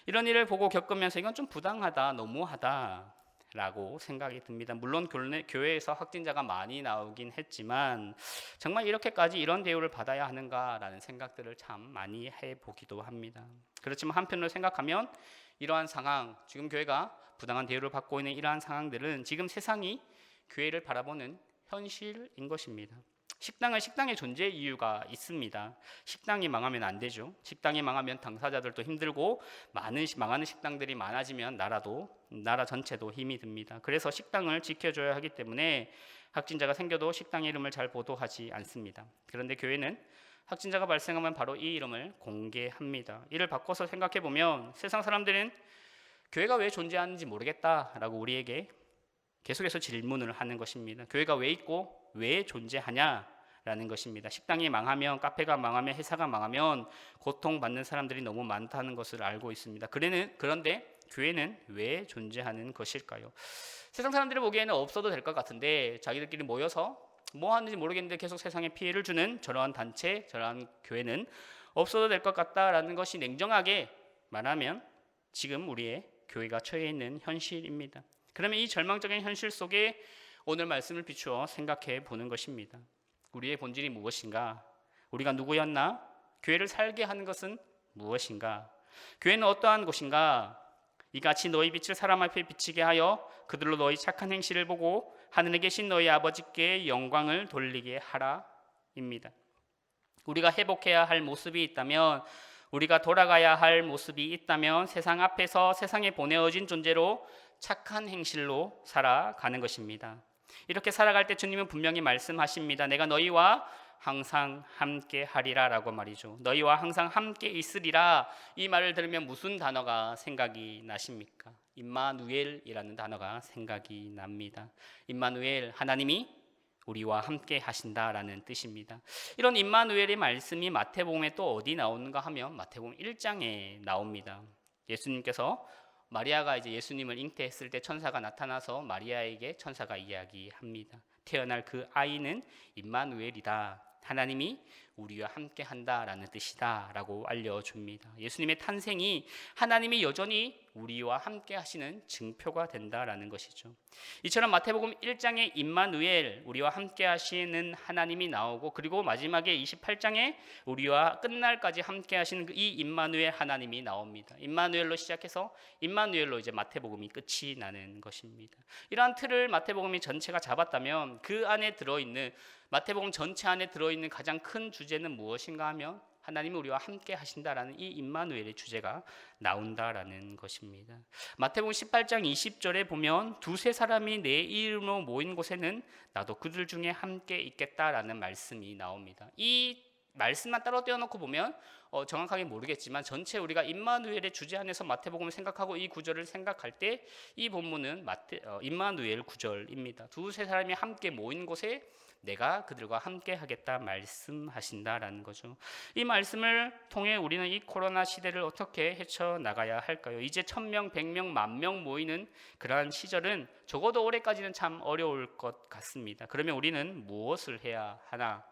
이런 일을 보고 겪으면서 이건 좀 부당하다, 너무하다 라고 생각이 듭니다. 물론 교회에서 확진자가 많이 나오긴 했지만 정말 이렇게까지 이런 대우를 받아야 하는가라는 생각들을 참 많이 해보기도 합니다. 그렇지만 한편으로 생각하면 이러한 상황, 지금 교회가 부당한 대우를 받고 있는 이러한 상황들은 지금 세상이 교회를 바라보는 현실인 것입니다. 식당은 식당의 존재 이유가 있습니다. 식당이 망하면 안 되죠. 식당이 망하면 당사자들도 힘들고 망하는 식당들이 많아지면 나라 전체도 힘이 듭니다. 그래서 식당을 지켜줘야 하기 때문에 확진자가 생겨도 식당의 이름을 잘 보도하지 않습니다. 그런데 교회는 확진자가 발생하면 바로 이 이름을 공개합니다. 이를 바꿔서 생각해 보면 세상 사람들은 교회가 왜 존재하는지 모르겠다라고 우리에게 계속해서 질문을 하는 것입니다. 교회가 왜 있고 왜 존재하냐라는 것입니다. 식당이 망하면, 카페가 망하면, 회사가 망하면 고통받는 사람들이 너무 많다는 것을 알고 있습니다. 그런데 교회는 왜 존재하는 것일까요? 세상 사람들이 보기에는 없어도 될 것 같은데 자기들끼리 모여서 뭐 하는지 모르겠는데 계속 세상에 피해를 주는 저러한 단체, 저러한 교회는 없어도 될 것 같다라는 것이 냉정하게 말하면 지금 우리의 교회가 처해 있는 현실입니다. 그러면 이 절망적인 현실 속에 오늘 말씀을 비추어 생각해 보는 것입니다. 우리의 본질이 무엇인가? 우리가 누구였나? 교회를 살게 하는 것은 무엇인가? 교회는 어떠한 곳인가? 이같이 너희 빛을 사람 앞에 비치게 하여 그들로 너희 착한 행실을 보고 하늘에 계신 너희 아버지께 영광을 돌리게 하라입니다. 우리가 회복해야 할 모습이 있다면, 우리가 돌아가야 할 모습이 있다면 세상 앞에서 세상에 보내어진 존재로 착한 행실로 살아가는 것입니다. 이렇게 살아갈 때 주님은 분명히 말씀하십니다. 내가 너희와 항상 함께 하리라 라고 말이죠. 너희와 항상 함께 있으리라. 이 말을 들으면 무슨 단어가 생각이 나십니까? 임마누엘이라는 단어가 생각이 납니다. 임마누엘, 하나님이 우리와 함께 하신다라는 뜻입니다. 이런 임마누엘의 말씀이 마태복음에 또 어디 나오는가 하면 마태복음 1장에 나옵니다. 예수님께서 마리아가 이제 예수님을 잉태했을 때 천사가 나타나서 마리아에게 천사가 이야기합니다. 태어날 그 아이는 임마누엘이다. 하나님이 우리와 함께 한다라는 뜻이다 라고 알려줍니다. 예수님의 탄생이 하나님이 여전히 우리와 함께 하시는 증표가 된다라는 것이죠. 이처럼 마태복음 1장에 임마누엘, 우리와 함께 하시는 하나님이 나오고, 그리고 마지막에 28장에 우리와 끝날까지 함께 하시는 이 임마누엘 하나님이 나옵니다. 임마누엘로 시작해서 임마누엘로 이제 마태복음이 끝이 나는 것입니다. 이러한 틀을 마태복음이 전체가 잡았다면 그 안에 들어있는, 마태복음 전체 안에 들어있는 가장 큰 주제는 무엇인가 하면 하나님이 우리와 함께 하신다라는 이 임마누엘의 주제가 나온다라는 것입니다. 마태복음 18장 20절에 보면 두세 사람이 내 이름으로 모인 곳에는 나도 그들 중에 함께 있겠다라는 말씀이 나옵니다. 이 말씀만 따로 떼어놓고 보면 정확하게 모르겠지만 전체 우리가 임마누엘의 주제 안에서 마태복음을 생각하고 이 구절을 생각할 때 이 본문은 임마누엘 구절입니다. 두세 사람이 함께 모인 곳에 내가 그들과 함께 하겠다 말씀하신다라는 거죠. 이 말씀을 통해 우리는 이 코로나 시대를 어떻게 헤쳐나가야 할까요? 이제 1000명, 100명, 10,000명 모이는 그러한 시절은 적어도 올해까지는 참 어려울 것 같습니다. 그러면 우리는 무엇을 해야 하나?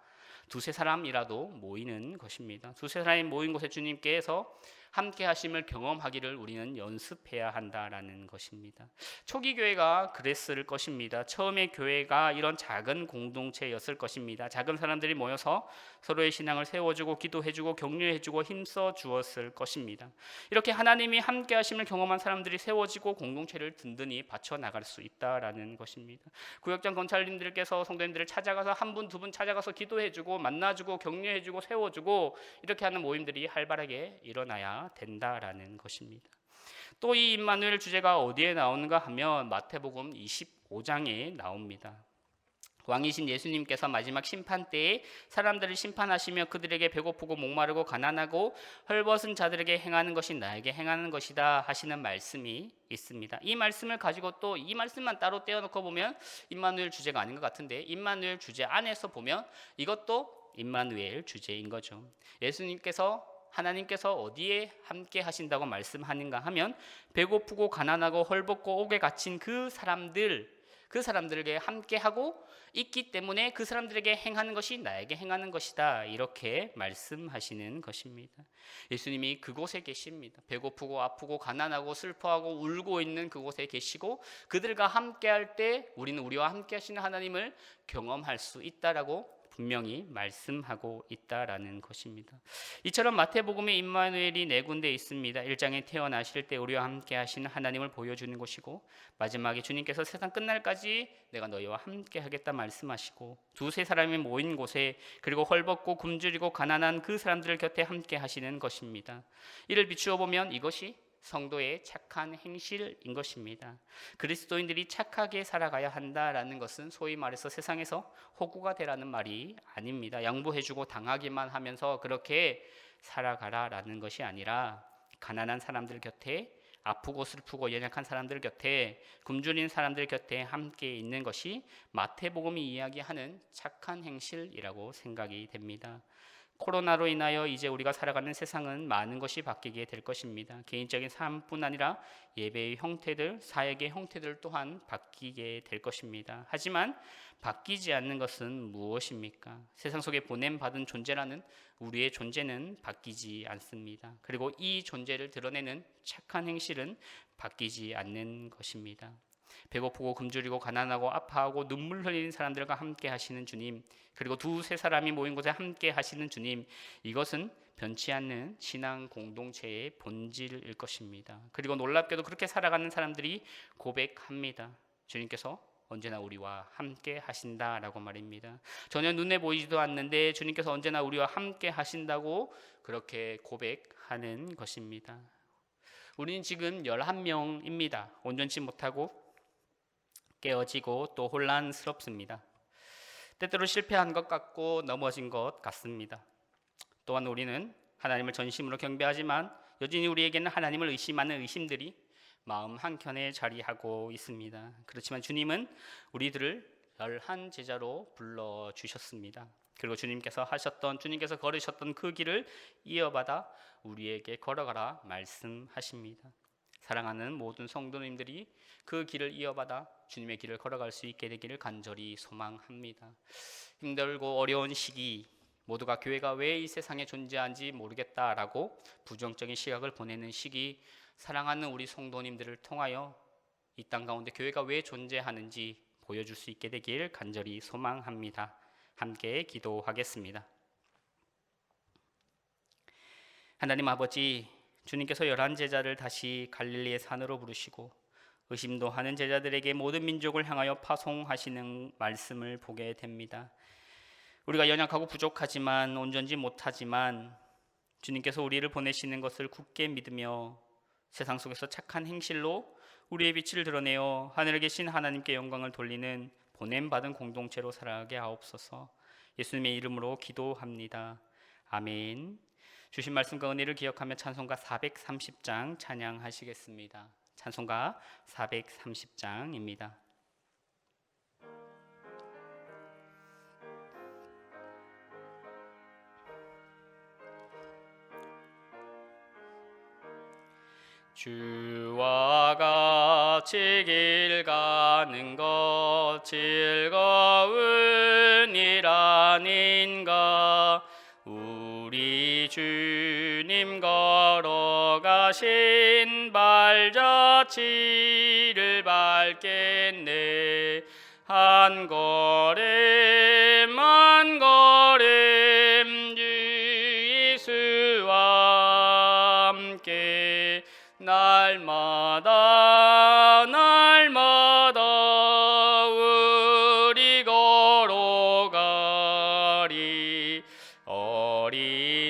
두세 사람이라도 모이는 것입니다. 두세 사람이 모인 곳에 주님께서 함께 하심을 경험하기를 우리는 연습해야 한다라는 것입니다. 초기 교회가 그랬을 것입니다. 처음에 교회가 이런 작은 공동체였을 것입니다. 작은 사람들이 모여서 서로의 신앙을 세워주고 기도해주고 격려해주고 힘써 주었을 것입니다. 이렇게 하나님이 함께 하심을 경험한 사람들이 세워지고 공동체를 든든히 받쳐나갈 수 있다라는 것입니다. 구역장 권찰님들께서 성도님들을 찾아가서 한 분, 두 분 찾아가서 기도해주고 만나주고 격려해주고 세워주고 이렇게 하는 모임들이 활발하게 일어나야 된다라는 것입니다. 또 이 임마누엘 주제가 어디에 나오는가 하면 마태복음 25장에 나옵니다. 왕이신 예수님께서 마지막 심판 때에 사람들을 심판하시며 그들에게 배고프고 목마르고 가난하고 헐벗은 자들에게 행하는 것이 나에게 행하는 것이다 하시는 말씀이 있습니다. 이 말씀을 가지고 또 이 말씀만 따로 떼어놓고 보면 임마누엘 주제가 아닌 것 같은데, 임마누엘 주제 안에서 보면 이것도 임마누엘 주제인 거죠. 하나님께서 어디에 함께 하신다고 말씀하는가 하면 배고프고 가난하고 헐벗고 옥에 갇힌 그 사람들에게 함께하고 있기 때문에 그 사람들에게 행하는 것이 나에게 행하는 것이다, 이렇게 말씀하시는 것입니다. 예수님이 그곳에 계십니다. 배고프고 아프고 가난하고 슬퍼하고 울고 있는 그곳에 계시고 그들과 함께할 때 우리는 우리와 함께 하시는 하나님을 경험할 수 있다라고 분명히 말씀하고 있다라는 것입니다. 이처럼 마태복음에 임마누엘이 네 군데 있습니다. 1장에 태어나실 때 우리와 함께 하시는 하나님을 보여주는 곳이고, 마지막에 주님께서 세상 끝날까지 내가 너희와 함께 하겠다 말씀하시고, 두세 사람이 모인 곳에, 그리고 헐벗고 굶주리고 가난한 그 사람들 곁에 함께 하시는 것입니다. 이를 비추어 보면 이것이 성도의 착한 행실인 것입니다. 그리스도인들이 착하게 살아가야 한다라는 것은 소위 말해서 세상에서 호구가 되라는 말이 아닙니다. 양보해주고 당하기만 하면서 그렇게 살아가라라는 것이 아니라, 가난한 사람들 곁에, 아프고 슬프고 연약한 사람들 곁에, 굶주린 사람들 곁에 함께 있는 것이 마태복음이 이야기하는 착한 행실이라고 생각이 됩니다. 코로나로 인하여 이제 우리가 살아가는 세상은 많은 것이 바뀌게 될 것입니다. 개인적인 삶뿐 아니라 예배의 형태들, 사역의 형태들 또한 바뀌게 될 것입니다. 하지만 바뀌지 않는 것은 무엇입니까? 세상 속에 보냄받은 존재라는 우리의 존재는 바뀌지 않습니다. 그리고 이 존재를 드러내는 착한 행실은 바뀌지 않는 것입니다. 배고프고 굶주리고 가난하고 아파하고 눈물 흘리는 사람들과 함께 하시는 주님, 그리고 두세 사람이 모인 곳에 함께 하시는 주님, 이것은 변치 않는 신앙 공동체의 본질일 것입니다. 그리고 놀랍게도 그렇게 살아가는 사람들이 고백합니다. 주님께서 언제나 우리와 함께 하신다라고 말입니다. 전혀 눈에 보이지도 않는데 주님께서 언제나 우리와 함께 하신다고 그렇게 고백하는 것입니다. 우리는 지금 11명입니다. 온전치 못하고 깨어지고 또 혼란스럽습니다. 때때로 실패한 것 같고 넘어진 것 같습니다. 또한 우리는 하나님을 전심으로 경배하지만 여전히 우리에게는 하나님을 의심하는 의심들이 마음 한켠에 자리하고 있습니다. 그렇지만 주님은 우리들을 11 제자로 불러주셨습니다. 그리고 주님께서 걸으셨던 그 길을 이어받아 우리에게 걸어가라 말씀하십니다. 사랑하는 모든 성도님들이 그 길을 이어받아 주님의 길을 걸어갈 수 있게 되기를 간절히 소망합니다. 힘들고 어려운 시기, 모두가 교회가 왜 이 세상에 존재하는지 모르겠다라고 부정적인 시각을 보내는 시기, 사랑하는 우리 성도님들을 통하여 이 땅 가운데 교회가 왜 존재하는지 보여줄 수 있게 되길 간절히 소망합니다. 함께 기도하겠습니다. 하나님 아버지, 주님께서 11 제자를 다시 갈릴리의 산으로 부르시고 의심도 하는 제자들에게 모든 민족을 향하여 파송하시는 말씀을 보게 됩니다. 우리가 연약하고 부족하지만 온전지 못하지만 주님께서 우리를 보내시는 것을 굳게 믿으며 세상 속에서 착한 행실로 우리의 빛을 드러내어 하늘에 계신 하나님께 영광을 돌리는 보냄받은 공동체로 살아가게 하옵소서. 예수님의 이름으로 기도합니다. 아멘. 주신 말씀과 은혜를 기억하며 찬송가 430장 찬양하시겠습니다. 찬송가 430장입니다. 주와 같이 길 가는 것 즐거운 일 아닌가. 우리 주님 걸어가신 발자취를 밟겠네. 한 걸음 한 걸음 주 예수와 함께 날마다 우리 걸어가리.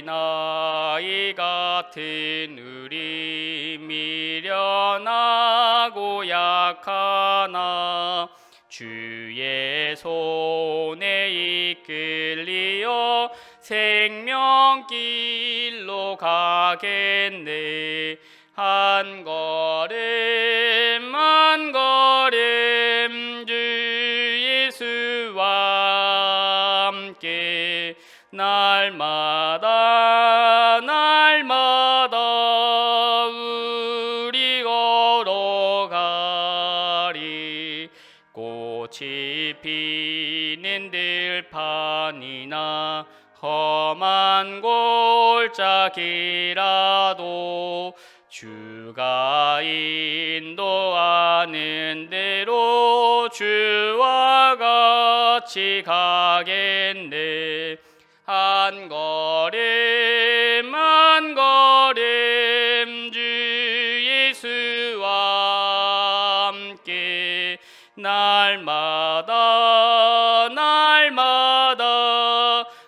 어린아이 같은 우리 미련하고 약하나 주의 손에 이끌리어 생명길로 가겠네. 한 걸음 한 걸음 주 예수와 함께 날마다 우리 걸어가리. 꽃이 피는 들판이나 험한 골짜기라도 주가 인도하는 대로 주와 같이 가겠네. 한 걸음 한 걸음 주 예수와 함께 날마다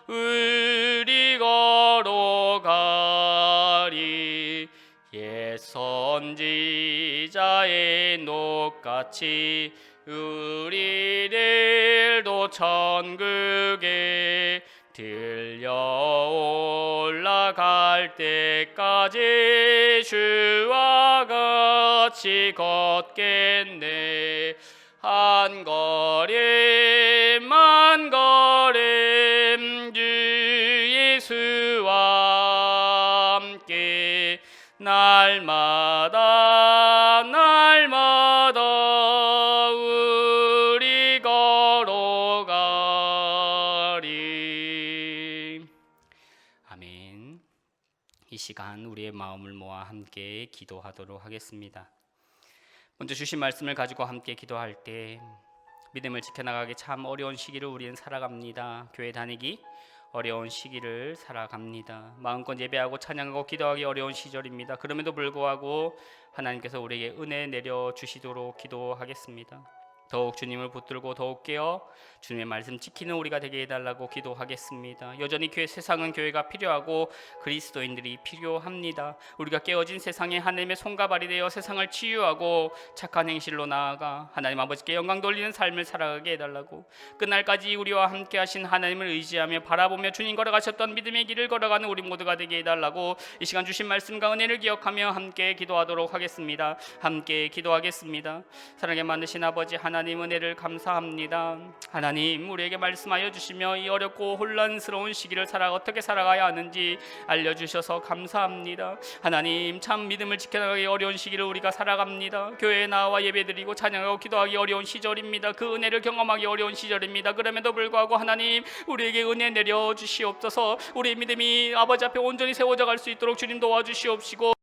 우리 걸어가리. 옛 선지자의 녹같이 우리들도 천국에 들려 올라갈 때까지 주와 같이 걷겠네. 한 걸음 한 걸음 주 그리스도와 함께 날마다 우리 걸어가리. 아멘. 이 시간 우리의 마음을 모아 함께 기도하도록 하겠습니다. 먼저 주신 말씀을 가지고 함께 기도할 때 믿음을 지켜나가기 참 어려운 시기를 우리는 살아갑니다. 교회 다니기 어려운 시기를 살아갑니다. 마음껏 예배하고 찬양하고 기도하기 어려운 시절입니다. 그럼에도 불구하고 하나님께서 우리에게 은혜 내려주시도록 기도하겠습니다. 더욱 주님을 붙들고 더욱 깨어 주님의 말씀 지키는 우리가 되게 해달라고 기도하겠습니다. 여전히 세상은 교회가 필요하고 그리스도인들이 필요합니다. 우리가 깨어진 세상에 하나님의 손과 발이 되어 세상을 치유하고 착한 행실로 나아가 하나님 아버지께 영광 돌리는 삶을 살아가게 해달라고, 끝날까지 우리와 함께 하신 하나님을 의지하며 바라보며 주님 걸어가셨던 믿음의 길을 걸어가는 우리 모두가 되게 해달라고 이 시간 주신 말씀과 은혜를 기억하며 함께 기도하도록 하겠습니다. 함께 기도하겠습니다. 사랑에 많으신 아버지 하나님, 은혜를 감사합니다. 하나님, 우리에게 말씀하여 주시며 이 어렵고 혼란스러운 시기를 어떻게 살아가야 하는지 알려주셔서 감사합니다. 하나님, 참 믿음을 지켜나가기 어려운 시기를 우리가 살아갑니다. 교회에 나와 예배드리고 찬양하고 기도하기 어려운 시절입니다. 그 은혜를 경험하기 어려운 시절입니다. 그럼에도 불구하고 하나님, 우리에게 은혜 내려 주시옵소서. 우리의 믿음이 아버지 앞에 온전히 세워져 갈 수 있도록 주님 도와주시옵시고